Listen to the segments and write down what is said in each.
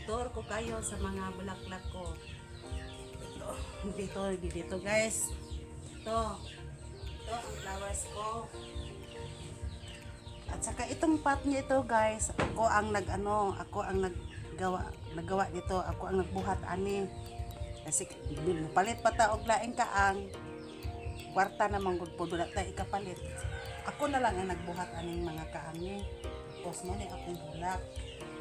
tour ko kayo sa mga bulaklak ko. Dito guys. Ito ang flowers ko. At saka itong pot niya ito guys, ako ang naggawa nito, ako ang nagbuhat ani. Kasi palit pa ta og laing kaang kwarta naman gud pod wala ta ikapalit. Ako na lang ang nagbuhat aning mga kaang ni. Tapos mo ni akong bulak.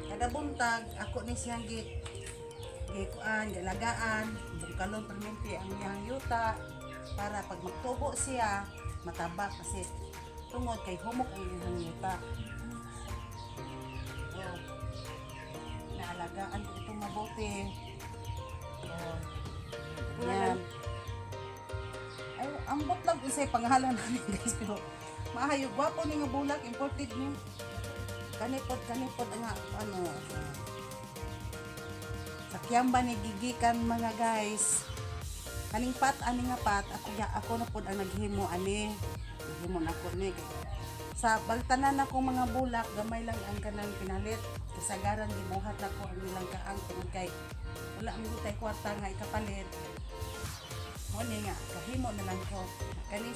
Kada buntag ako ni siyang gikuan, galagaan, bungkalon perminti ang iyang yuta para pag magtubo siya mataba kasi tungod kay humok ang iyang yuta. Naalagaan ko itong mabuti. Yan. Ay, ambot lang isa'y pangalan namin guys, pero maayo, gwapo ni nga bulak, imported ni. Kanipot nga, sa Kiamba ni gigikan mga guys. Kaning pat, ani nga pat, ako na po ang naghimo, ani. Naghimo na ko ni. Sa baltanan ako mga bulak, gamay lang ang kanang pinalit. Kasagaran, limuhat na ko ang nilang kaang tungkol kay wala ang gutay kwarta nga ikapalit. Mauni nga, kahimo na lang ko. Kani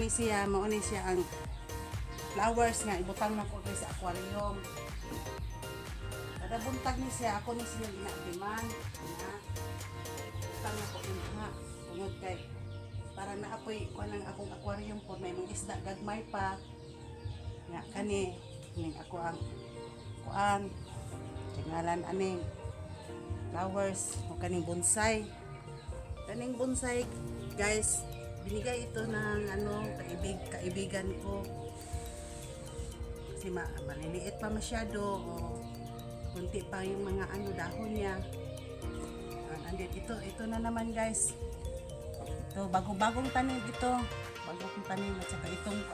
siya, mauni siya ang flowers nga, ibutang na ko sa aquarium. Kada buntag ni siya, ako ni siya ginadiman. Ibutang na ko yung nga, tungod kay para naapoy ko ng akong aquarium po, may mga isda gagmay pa. Nga, kani ako ang kuan, tingalan aning flowers, o kaning bonsai. Kaning bonsai guys, binigay ito ng kaibigan ko. Kasi maliliit pa masyado, o kunti pa yung mga dahon niya. Andit ito na naman guys. Ito bagong tanim ito. Bagong tanim at saka itong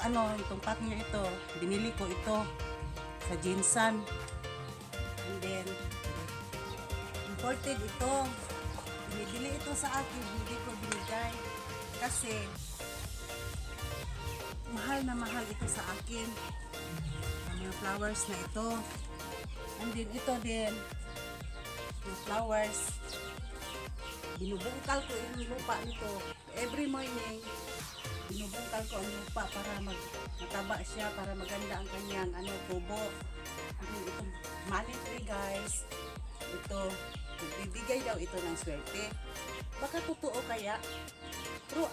pot niya ito. Binili ko ito sa Jinsan. And then imported ito. Binibili ito sa akin, hindi ko binigay kasi mahal na mahal ito sa akin. Ang mga flowers na ito. And then ito din yung flowers, binubungkal ko yung lupa nito every morning. Binubungkal ko ang lupa para mataba siya, para maganda ang kanyang tubo. Itong money tree guys, ito bibigay daw ito ng swerte. Baka totoo kaya, pero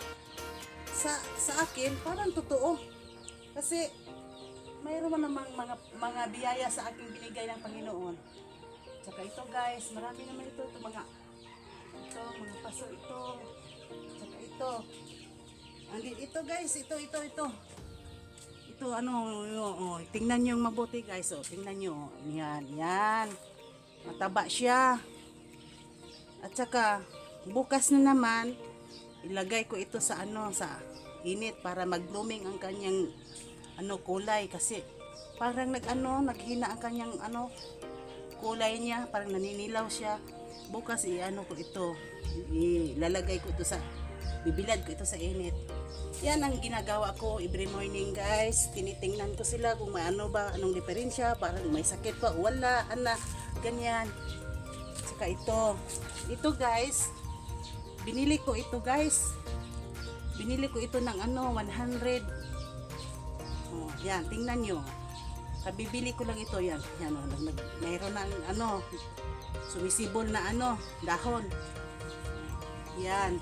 sa akin parang totoo kasi mayroon namang mga biyaya sa akin binigay ng Panginoon. Tsaka ito guys, marami naman ito mga paso ito. Tsaka ito. Andin ito guys, ito. Ito tingnan niyo mabuti guys, tingnan niyo. Yan. Mataba siya. At saka bukas na naman ilagay ko ito sa init para mag-blooming ang kanyang kulay kasi parang naghina ang kanyang kulay niya, parang naninilaw siya. Bukas ko ito, ilalagay ko ito bibilad ko ito sa init. Yan ang ginagawa ko every morning guys. Tinitingnan ko sila kung may anong diferensya, parang may sakit pa, wala, ganyan. Saka ito guys, binili ko ito ng 100. Yan, tingnan nyo. Kabibili ko lang ito, yan mayroon ng sumisibol na dahon. Yan.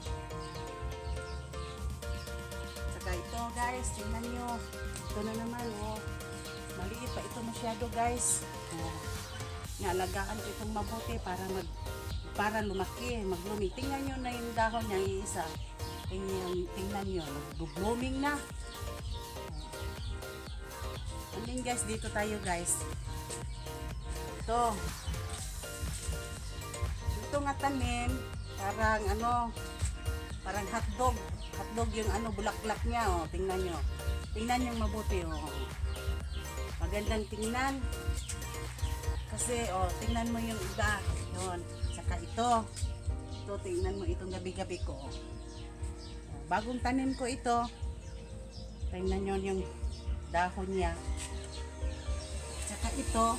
Saka ito guys, tingnan nyo. Ito na naman, maliit pa ito masyado guys. Naalagaan ko itong mabuti para lumaki, mag-blooming. Tingnan nyo na yung dahon niya, yung isa. Tingnan nyo, mag-blooming na. And then guys, dito tayo guys. Ito nga tanim, parang hotdog yung bulaklak niya, tingnan nyo mabuti, magandang tingnan kasi tingnan mo yung iba yun. Saka ito tingnan mo itong gabi-gabi ko, bagong tanim ko ito, tingnan nyo yung dahon niya. Saka ito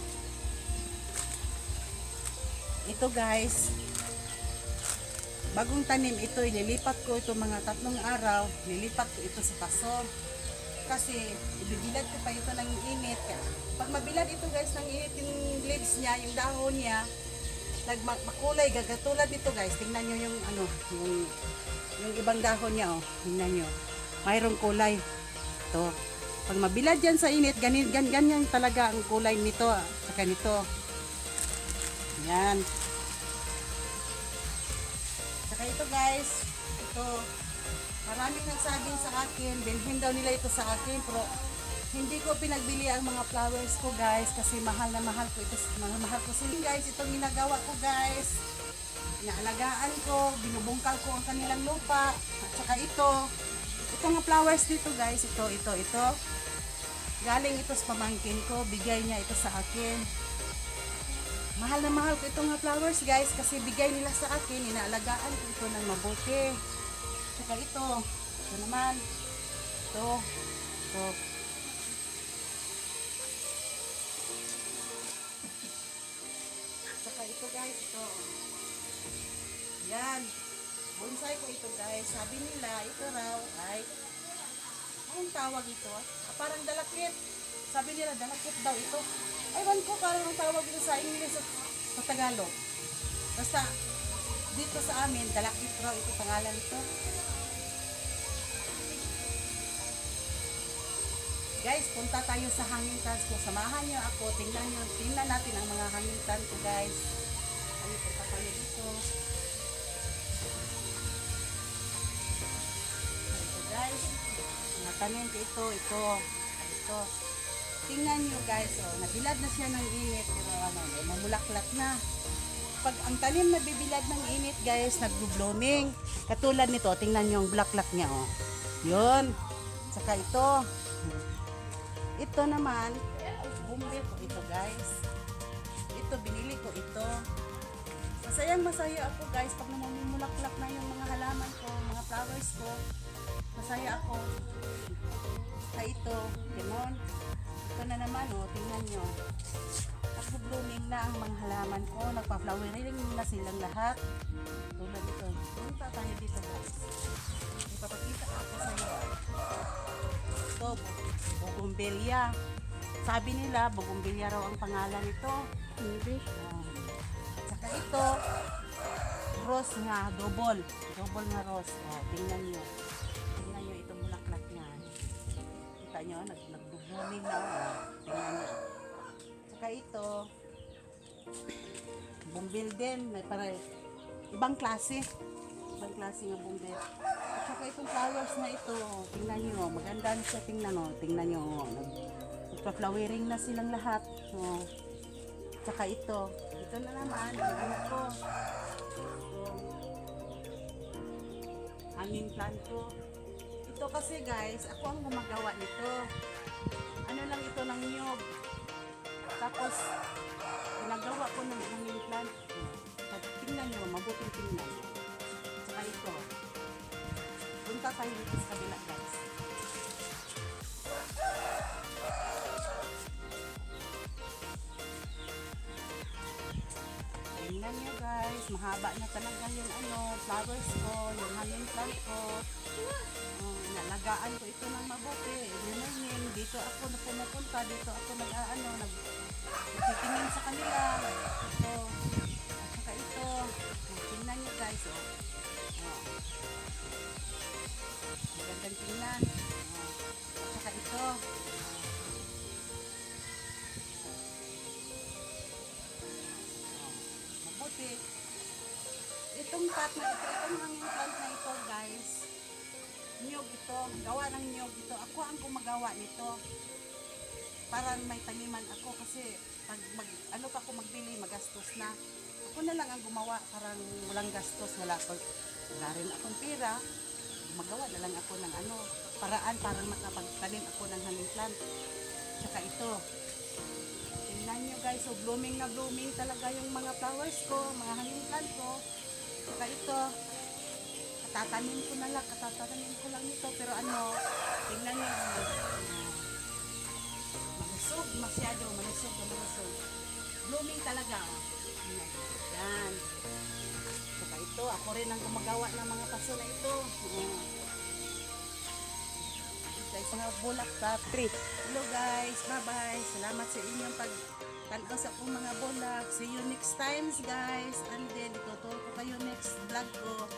ito guys, bagong tanim ito, ililipat ko ito mga 3 araw, lilipat ko ito sa paso. Kasi ibibilad ko pa ito ng init. Pag mabilad ito guys ng init yung leaves niya, yung dahon niya, makulay, gagatulad dito guys. Tingnan nyo yung ano, yung ibang dahon niya oh. Tingnan nyo. Mayroong kulay. Ito. Pag mabilad yan sa init, ganyan talaga ang kulay nito. Saka nito. Yan. Saka ito guys, ito. Maraming nagsaging sa akin, bilhin daw nila ito sa akin, pero hindi ko pinagbili ang mga flowers ko guys kasi mahal na mahal ko ito, mahal ko sila guys. Itong ginagawa ko guys, inaalagaan ko, binubungkal ko ang kanilang lupa, at saka ito nga flowers dito guys, ito, galing ito sa pamangkin ko, bigay niya ito sa akin. Mahal na mahal ko itong nga flowers guys kasi bigay nila sa akin, inaalagaan ko ito ng mabuti. Saka ito naman, ito. Saka ito guys, ito. Yan. Bonsai ko ito guys. Sabi nila, ito raw ay, anong tawag ito? Parang dalakit. Sabi nila, dalakit daw ito. Aywan ko, parang ang tawag ito sa English sa Tagalog. Basta, dito sa amin, dalakit raw ito, pangalan ito. Guys, punta tayo sa hanging plants ko. Samahan nyo ako. Tingnan natin ang mga hanging plant ko guys. Ay, punta tayo dito. Ito guys. Mga tanim ko ito. Tingnan nyo guys. Oh, nabilad na siya ng init. Pero ano, mamulaklak na. Pag ang tanim na bibilad ng init guys, nag-blooming. Katulad nito, tingnan nyo ang bulaklak niya. Oh. Yun. Saka ito. Ito naman, bumbil ko ito guys. Ito, binili ko ito. Masaya ako guys pag namumulaklak na yung mga halaman ko, mga flowers ko. Masaya ako. Kaya ito, ganon. Ito na naman, oh, tingnan nyo. Nag-blooming na ang mga halaman ko. Nagpa-flowering na silang lahat. Tulad ito. Punta tayo dito guys. Ipapakita ako sa iyo. Ito, bougainvillea. Sabi nila, bougainvillea raw ang pangalan nito. English. At saka ito, rose nga, double nga rose. Tingnan nyo. Tingnan nyo itong bulaklak niya. Kita nyo, nag-blooming na. Tingnan nyo. Saka ito, bumbil din. Para ibang klase. Ibang klase nga bumbil. At saka itong flowers na ito, tingnan nyo, maganda na siya, tingnan nyo, nagpa-flowering na silang lahat. Saka ito na naman, ano ko, hanging plant ko. Ito kasi guys, ako ang gumagawa nito. Ano lang ito ng niyog. Tapos, ginagawa ko ng hanging plant. Tingnan nyo, mabuting tingnan. Saka ito. Punta tayo dito sa kabila guys. Tingnan nyo guys, mahaba na talaga yung flowers ko, yung hanging plant ko. Nalagaan ko ito ng mabuti. Dito ako na pumupunta, dito ako nagtitingin sa kanila. Ito. At saka ito. Tingnan nyo guys. Magandang tingnan. At saka ito. Mabuti. Itong pot na ito, itong hanging plant na ito guys, niyog ito, gawa ng niyog ito. Ako ang gumagawa nito. Para may taniman ako kasi pag pa ako magbili, magastos na. Ako na lang ang gumawa, parang walang gastos, wala rin akong pera. Magawa na lang ako ng paraan para makapagtanim ako ng hanging plant. Saka ito. Tingnan nyo guys, so blooming na blooming talaga yung mga flowers ko, mga hanging plant ko. Saka ito. Katatanim ko lang nito, pero tingnan nyo. Malusog, masyado, malusog. Blooming talaga. Yan. Saka ito, ako rin ang gumagawa ng mga paso na ito. Guys, mga bulak sa tree. Hello guys, bye-bye. Salamat sa inyong pag-tanaw sa akong mga bulak. See you next times guys. And then, ituturo ko kayo next vlog ko.